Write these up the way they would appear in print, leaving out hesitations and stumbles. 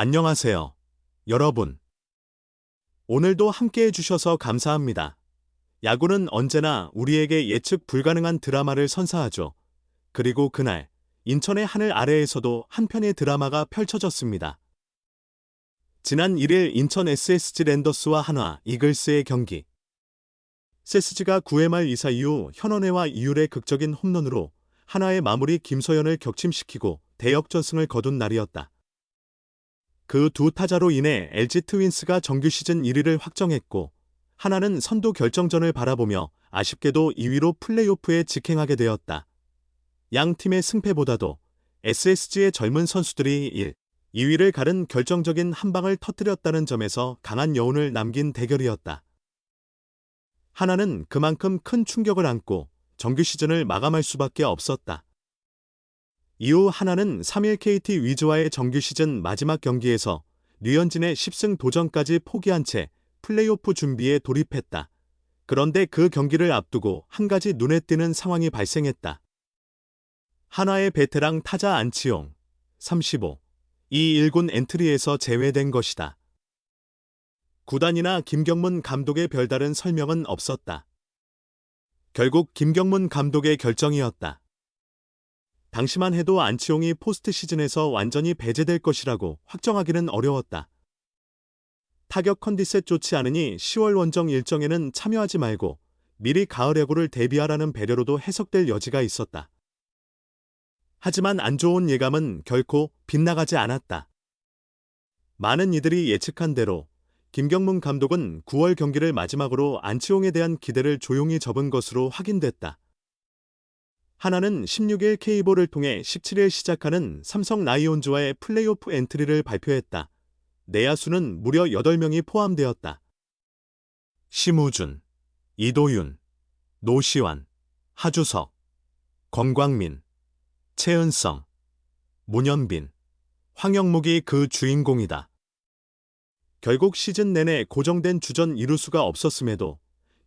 안녕하세요, 여러분. 오늘도 함께 해주셔서 감사합니다. 야구는 언제나 우리에게 예측 불가능한 드라마를 선사하죠. 그리고 그날, 인천의 하늘 아래에서도 한 편의 드라마가 펼쳐졌습니다. 지난 1일 인천 SSG 랜더스와 한화 이글스의 경기. SSG가 9회 말 2사 이후 현원혜와 이율의 극적인 홈런으로 한화의 마무리 김서현을 격침시키고 대역전승을 거둔 날이었다. 그 두 타자로 인해 LG 트윈스가 정규 시즌 1위를 확정했고, 하나는 선두 결정전을 바라보며 아쉽게도 2위로 플레이오프에 직행하게 되었다. 양 팀의 승패보다도 SSG의 젊은 선수들이 2위를 가른 결정적인 한 방을 터뜨렸다는 점에서 강한 여운을 남긴 대결이었다. 하나는 그만큼 큰 충격을 안고 정규 시즌을 마감할 수밖에 없었다. 이후 하나는 3일 KT 위즈와의 정규 시즌 마지막 경기에서 류현진의 10승 도전까지 포기한 채 플레이오프 준비에 돌입했다. 그런데 그 경기를 앞두고 한 가지 눈에 띄는 상황이 발생했다. 한화의 베테랑 타자 안치홍, 35, 이 1군 엔트리에서 제외된 것이다. 구단이나 김경문 감독의 별다른 설명은 없었다. 결국 김경문 감독의 결정이었다. 당시만 해도 안치홍이 포스트 시즌에서 완전히 배제될 것이라고 확정하기는 어려웠다. 타격 컨디셋 좋지 않으니 10월 원정 일정에는 참여하지 말고 미리 가을 야구를 대비하라는 배려로도 해석될 여지가 있었다. 하지만 안 좋은 예감은 결코 빗나가지 않았다. 많은 이들이 예측한 대로 김경문 감독은 9월 경기를 마지막으로 안치홍에 대한 기대를 조용히 접은 것으로 확인됐다. 하나는 16일 K볼을 통해 17일 시작하는 삼성 라이온즈와의 플레이오프 엔트리를 발표했다. 내야수는 무려 8명이 포함되었다. 심우준, 이도윤, 노시환, 하주석, 권광민, 최은성, 문현빈, 황영묵이 그 주인공이다. 결국 시즌 내내 고정된 주전 이루수가 없었음에도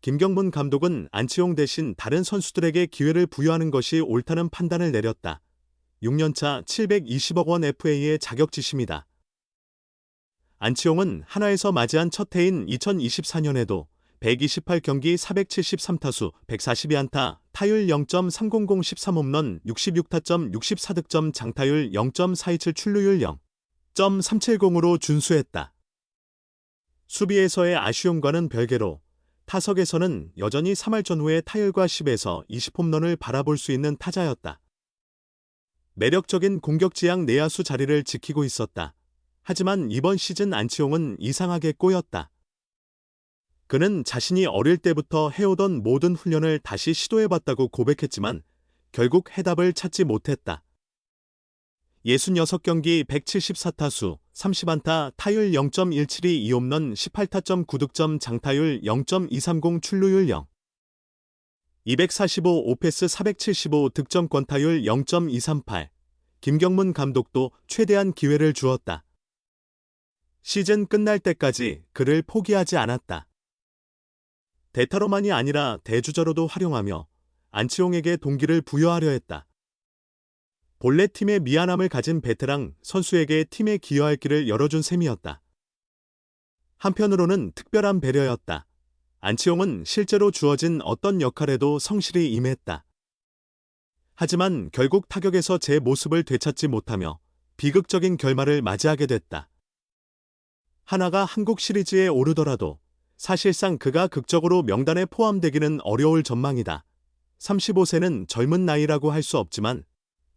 김경문 감독은 안치홍 대신 다른 선수들에게 기회를 부여하는 것이 옳다는 판단을 내렸다. 6년차 720억 원 FA의 자격지심이다. 안치홍은 한화에서 맞이한 첫 해인 2024년에도 128경기 473타수 142안타, 타율 0.300 13홈런 66타점 64득점 장타율 0.427 출루율 0.370으로 준수했다. 수비에서의 아쉬움과는 별개로 타석에서는 여전히 3할 전후의 타율과 10에서 20홈런을 바라볼 수 있는 타자였다. 매력적인 공격지향 내야수 자리를 지키고 있었다. 하지만 이번 시즌 안치홍은 이상하게 꼬였다. 그는 자신이 어릴 때부터 해오던 모든 훈련을 다시 시도해봤다고 고백했지만 결국 해답을 찾지 못했다. 66경기 174타수 30안타 타율 0.172 2홈런 18타점 9득점 장타율 0.230 출루율 245 오패스 475 득점권 타율 0.238 김경문 감독도 최대한 기회를 주었다. 시즌 끝날 때까지 그를 포기하지 않았다. 대타로만이 아니라 대주자로도 활용하며 안치홍에게 동기를 부여하려 했다. 본래 팀의 미안함을 가진 베테랑 선수에게 팀에 기여할 길을 열어준 셈이었다. 한편으로는 특별한 배려였다. 안치홍은 실제로 주어진 어떤 역할에도 성실히 임했다. 하지만 결국 타격에서 제 모습을 되찾지 못하며 비극적인 결말을 맞이하게 됐다. 하나가 한국 시리즈에 오르더라도 사실상 그가 극적으로 명단에 포함되기는 어려울 전망이다. 35세는 젊은 나이라고 할 수 없지만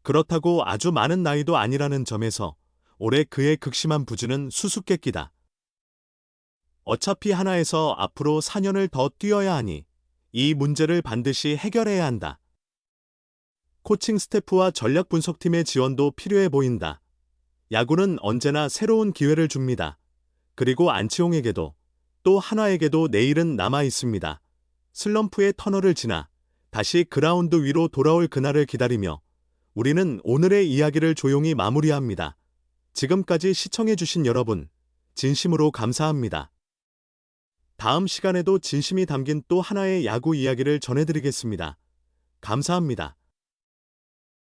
그렇다고 아주 많은 나이도 아니라는 점에서 올해 그의 극심한 부진은 수수께끼다. 어차피 하나에서 앞으로 4년을 더 뛰어야 하니 이 문제를 반드시 해결해야 한다. 코칭 스태프와 전략 분석팀의 지원도 필요해 보인다. 야구는 언제나 새로운 기회를 줍니다. 그리고 안치홍에게도 또 한화에게도 내일은 남아 있습니다. 슬럼프의 터널을 지나 다시 그라운드 위로 돌아올 그날을 기다리며 우리는 오늘의 이야기를 조용히 마무리합니다. 지금까지 시청해주신 여러분, 진심으로 감사합니다. 다음 시간에도 진심이 담긴 또 하나의 야구 이야기를 전해드리겠습니다. 감사합니다.